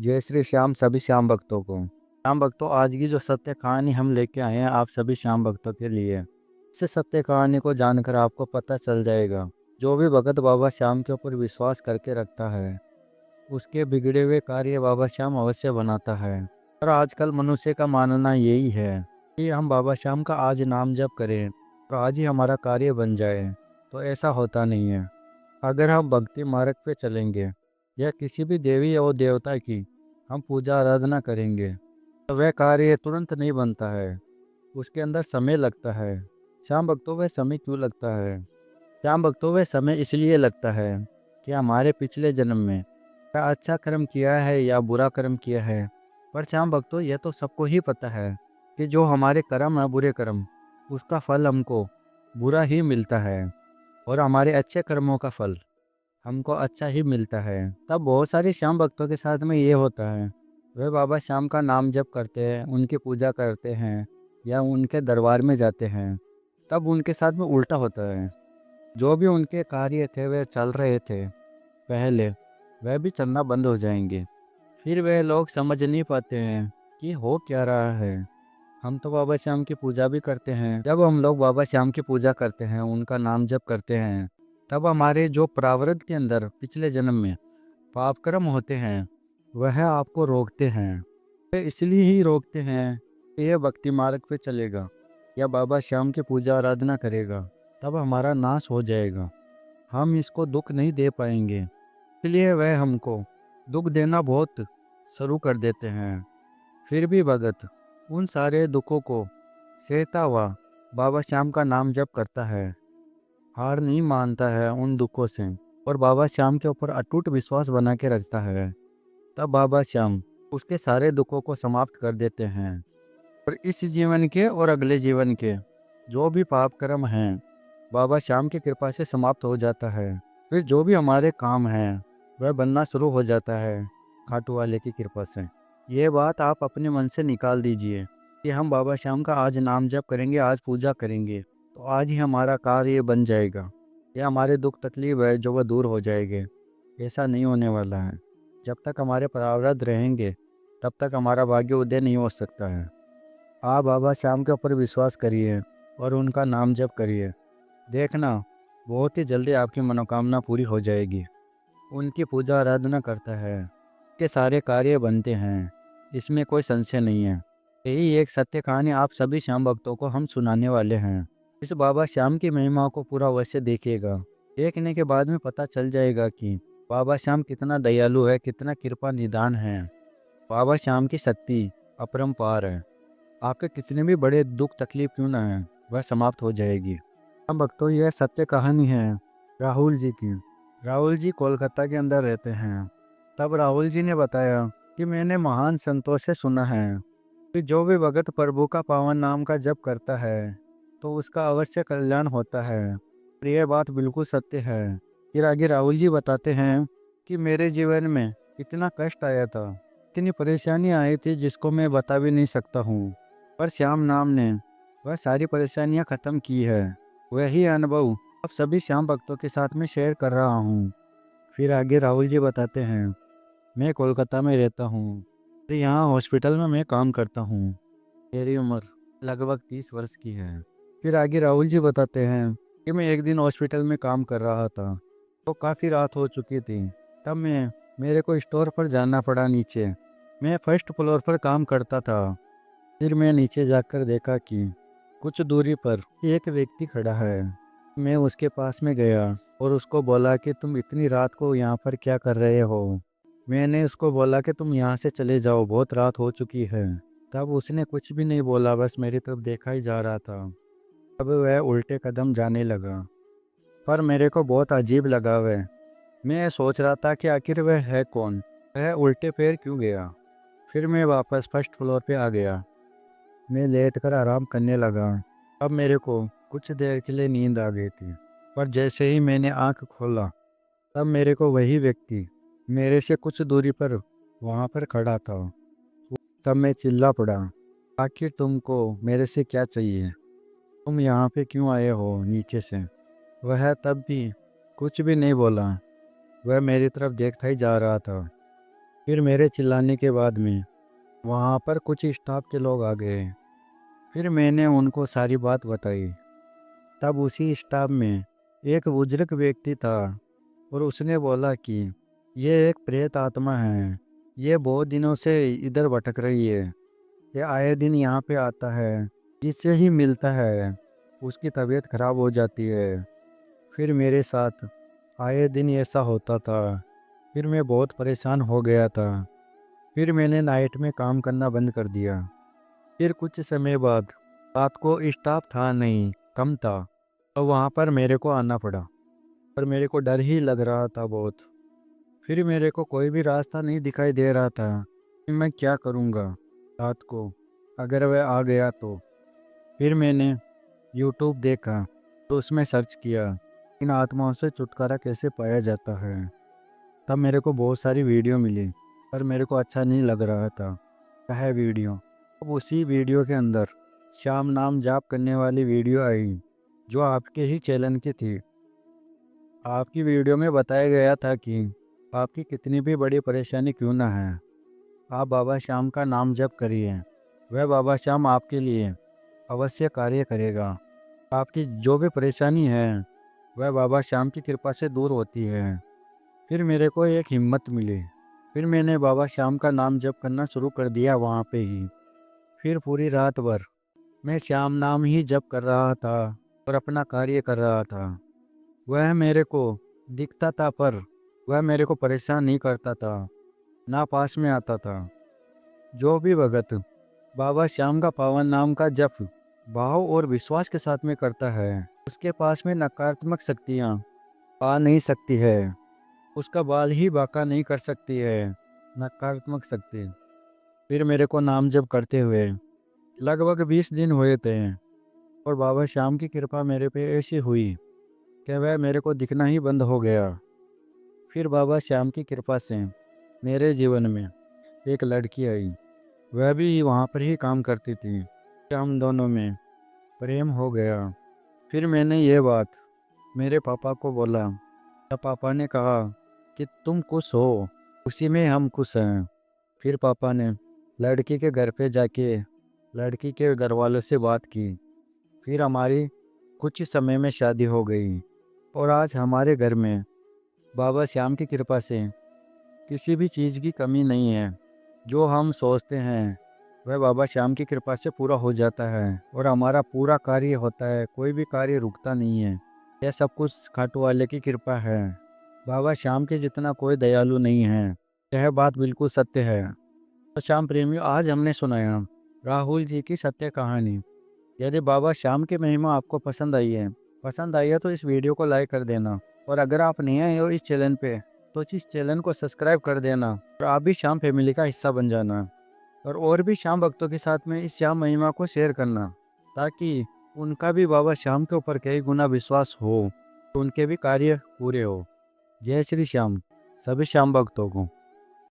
जय श्री श्याम सभी श्याम भक्तों को। श्याम भक्तों, आज की जो सत्य कहानी हम लेके आए हैं आप सभी श्याम भक्तों के लिए। इस सत्य कहानी को जानकर आपको पता चल जाएगा, जो भी भगत बाबा श्याम के ऊपर विश्वास करके रखता है उसके बिगड़े हुए कार्य बाबा श्याम अवश्य बनाता है। और आजकल मनुष्य का मानना यही है कि हम बाबा श्याम का आज नाम जप करें और आज ही हमारा कार्य बन जाए, तो ऐसा होता नहीं है। अगर हम भक्ति मार्ग पे चलेंगे या किसी भी देवी और देवता की हम पूजा आराधना करेंगे तो वह कार्य तुरंत नहीं बनता है, उसके अंदर समय लगता है। श्याम भक्तों, वह समय क्यों लगता है? श्याम भक्तों, वह समय इसलिए लगता है कि हमारे पिछले जन्म में क्या अच्छा कर्म किया है या बुरा कर्म किया है। पर श्याम भक्तों, यह तो सबको ही पता है कि जो हमारे कर्म है बुरे कर्म, उसका फल हमको बुरा ही मिलता है और हमारे अच्छे कर्मों का फल हमको अच्छा ही मिलता है। तब बहुत सारे श्याम भक्तों के साथ में ये होता है, वे बाबा श्याम का नाम जप करते हैं, उनकी पूजा करते हैं या उनके दरबार में जाते हैं। तब उनके साथ में उल्टा होता है, जो भी उनके कार्य थे वे चल रहे थे पहले, वह भी चलना बंद हो जाएंगे। फिर वे लोग समझ नहीं पाते हैं कि हो क्या रहा है। हम तो बाबा श्याम की पूजा भी करते हैं। जब हम लोग बाबा श्याम की पूजा करते हैं, उनका नाम जप करते हैं, तब हमारे जो प्रारब्ध के अंदर पिछले जन्म में पाप कर्म होते हैं वह आपको रोकते हैं। वे इसलिए ही रोकते हैं कि यह भक्ति मार्ग पे चलेगा या बाबा श्याम की पूजा आराधना करेगा तब हमारा नाश हो जाएगा, हम इसको दुख नहीं दे पाएंगे। इसलिए वह हमको दुख देना बहुत शुरू कर देते हैं। फिर भी भगत उन सारे दुखों को सहता हुआ बाबा श्याम का नाम जप करता है, हार नहीं मानता है उन दुखों से और बाबा श्याम के ऊपर अटूट विश्वास बना के रखता है। तब बाबा श्याम उसके सारे दुखों को समाप्त कर देते हैं और इस जीवन के और अगले जीवन के जो भी पाप कर्म हैं बाबा श्याम की कृपा से समाप्त हो जाता है। फिर जो भी हमारे काम हैं वह बनना शुरू हो जाता है खाटू वाले की कृपा से। ये बात आप अपने मन से निकाल दीजिए कि हम बाबा श्याम का आज नाम जप करेंगे, आज पूजा करेंगे तो आज ही हमारा कार्य बन जाएगा या हमारे दुख तकलीफ है जो वह दूर हो जाएंगे। ऐसा नहीं होने वाला है। जब तक हमारे प्रारब्ध रहेंगे तब तक हमारा भाग्य उदय नहीं हो सकता है। आप बाबा श्याम के ऊपर विश्वास करिए और उनका नाम जप करिए, देखना बहुत ही जल्दी आपकी मनोकामना पूरी हो जाएगी। उनकी पूजा आराधना करता है के सारे कार्य बनते हैं, इसमें कोई संशय नहीं है। यही एक सत्य कहानी आप सभी श्याम भक्तों को हम सुनाने वाले हैं। इस बाबा श्याम की महिमा को पूरा अवश्य देखिएगा। देखने के बाद में पता चल जाएगा कि बाबा श्याम कितना दयालु है, कितना कृपा निदान है। बाबा श्याम की शक्ति अपरंपार है। आपके कितने भी बड़े दुख तकलीफ क्यों ना है वह समाप्त हो जाएगी। हम भक्तों, यह सत्य कहानी है राहुल जी की। राहुल जी कोलकाता के अंदर रहते हैं। तब राहुल जी ने बताया कि मैंने महान संतों से सुना है कि जो भी भगत प्रभु का पावन नाम का जप करता है तो उसका अवश्य कल्याण होता है। और यह बात बिल्कुल सत्य है। फिर आगे राहुल जी बताते हैं कि मेरे जीवन में इतना कष्ट आया था, इतनी परेशानी आई थी जिसको मैं बता भी नहीं सकता हूँ, पर श्याम नाम ने वह सारी परेशानियाँ ख़त्म की है। वही अनुभव अब सभी श्याम भक्तों के साथ में शेयर कर रहा हूँ। फिर आगे राहुल जी बताते हैं, मैं कोलकाता में रहता हूँ, तो यहाँ हॉस्पिटल में मैं काम करता हूँ। मेरी उम्र लगभग 30 वर्ष की है। फिर आगे राहुल जी बताते हैं कि मैं एक दिन हॉस्पिटल में काम कर रहा था, तो काफ़ी रात हो चुकी थी। तब मेरे को स्टोर पर जाना पड़ा नीचे। मैं फर्स्ट फ्लोर पर काम करता था। फिर मैं नीचे जाकर देखा कि कुछ दूरी पर एक व्यक्ति खड़ा है। मैं उसके पास में गया और उसको बोला कि तुम इतनी रात को यहाँ पर क्या कर रहे हो। मैंने उसको बोला कि तुम यहाँ से चले जाओ, बहुत रात हो चुकी है। तब उसने कुछ भी नहीं बोला, बस मेरी तरफ देखा ही जा रहा था। अब वह उल्टे कदम जाने लगा, पर मेरे को बहुत अजीब लगा। वह मैं सोच रहा था कि आखिर वह है कौन, वह उल्टे पैर क्यों गया। फिर मैं वापस फर्स्ट फ्लोर पे आ गया। मैं लेट कर आराम करने लगा। अब मेरे को कुछ देर के लिए नींद आ गई थी, पर जैसे ही मैंने आंख खोला तब मेरे को वही व्यक्ति मेरे से कुछ दूरी पर वहाँ पर खड़ा था। तब मैं चिल्ला पड़ा, आखिर तुमको मेरे से क्या चाहिए? तुम यहाँ पे क्यों आए हो नीचे से? वह तब भी कुछ भी नहीं बोला, वह मेरी तरफ देखता ही जा रहा था। फिर मेरे चिल्लाने के बाद में वहाँ पर कुछ स्टाफ के लोग आ गए। फिर मैंने उनको सारी बात बताई। तब उसी स्टाफ में एक बुजुर्ग व्यक्ति था और उसने बोला कि ये एक प्रेत आत्मा है। ये बहुत दिनों से इधर भटक रही है। ये आए दिन यहाँ पे आता है, जिससे ही मिलता है उसकी तबीयत खराब हो जाती है। फिर मेरे साथ आए दिन ऐसा होता था। फिर मैं बहुत परेशान हो गया था। फिर मैंने नाइट में काम करना बंद कर दिया। फिर कुछ समय बाद रात को स्टाफ था नहीं, कम था, तो वहाँ पर मेरे को आना पड़ा। पर मेरे को डर ही लग रहा था बहुत। फिर मेरे को कोई भी रास्ता नहीं दिखाई दे रहा था कि मैं क्या करूँगा रात को अगर वह आ गया तो। फिर मैंने यूट्यूब देखा तो उसमें सर्च किया इन आत्माओं से छुटकारा कैसे पाया जाता है। तब मेरे को बहुत सारी वीडियो मिली, पर मेरे को अच्छा नहीं लग रहा था वह वीडियो। अब उसी वीडियो के अंदर श्याम नाम जाप करने वाली वीडियो आई, जो आपके ही चैनल की थी। आपकी वीडियो में बताया गया था कि आपकी कितनी भी बड़ी परेशानी क्यों ना है, आप बाबा श्याम का नाम जप करिए। वह बाबा श्याम आपके लिए अवश्य कार्य करेगा। आपकी जो भी परेशानी है वह बाबा श्याम की कृपा से दूर होती है। फिर मेरे को एक हिम्मत मिली। फिर मैंने बाबा श्याम का नाम जप करना शुरू कर दिया वहाँ पे ही। फिर पूरी रात भर मैं श्याम नाम ही जप कर रहा था और अपना कार्य कर रहा था। वह मेरे को दिखता था, पर वह मेरे को परेशान नहीं करता था, ना पास में आता था। जो भी भगत बाबा श्याम का पावन नाम का जप भाव और विश्वास के साथ में करता है, उसके पास में नकारात्मक शक्तियाँ आ नहीं सकती है। उसका बाल ही बांका नहीं कर सकती है नकारात्मक शक्ति। फिर मेरे को नाम जप करते हुए लगभग 20 दिन हुए थे और बाबा श्याम की कृपा मेरे पे ऐसी हुई कि वह मेरे को दिखना ही बंद हो गया। फिर बाबा श्याम की कृपा से मेरे जीवन में एक लड़की आई। वह भी वहाँ पर ही काम करती थी। हम दोनों में प्रेम हो गया। फिर मैंने ये बात मेरे पापा को बोला, तब पापा ने कहा कि तुम खुश हो, उसी में हम खुश हैं। फिर पापा ने लड़की के घर पे जाके लड़की के घर वालों से बात की। फिर हमारी कुछ समय में शादी हो गई और आज हमारे घर में बाबा श्याम की कृपा से किसी भी चीज़ की कमी नहीं है। जो हम सोचते हैं वह बाबा श्याम की कृपा से पूरा हो जाता है और हमारा पूरा कार्य होता है। कोई भी कार्य रुकता नहीं है। यह सब कुछ खाटू वाले की कृपा है। बाबा श्याम के जितना कोई दयालु नहीं है। यह बात बिल्कुल सत्य है। तो श्याम प्रेमियों, आज हमने सुनाया राहुल जी की सत्य कहानी। यदि बाबा श्याम की महिमा आपको पसंद आई है तो इस वीडियो को लाइक कर देना। और अगर आप नए आए हो इस चैनल पे तो इस चैनल को सब्सक्राइब कर देना और आप भी श्याम फैमिली का हिस्सा बन जाना। और भी श्याम भक्तों के साथ में इस श्याम महिमा को शेयर करना, ताकि उनका भी बाबा श्याम के ऊपर कई गुना विश्वास हो, तो उनके भी कार्य पूरे हो। जय श्री श्याम सभी श्याम भक्तों को।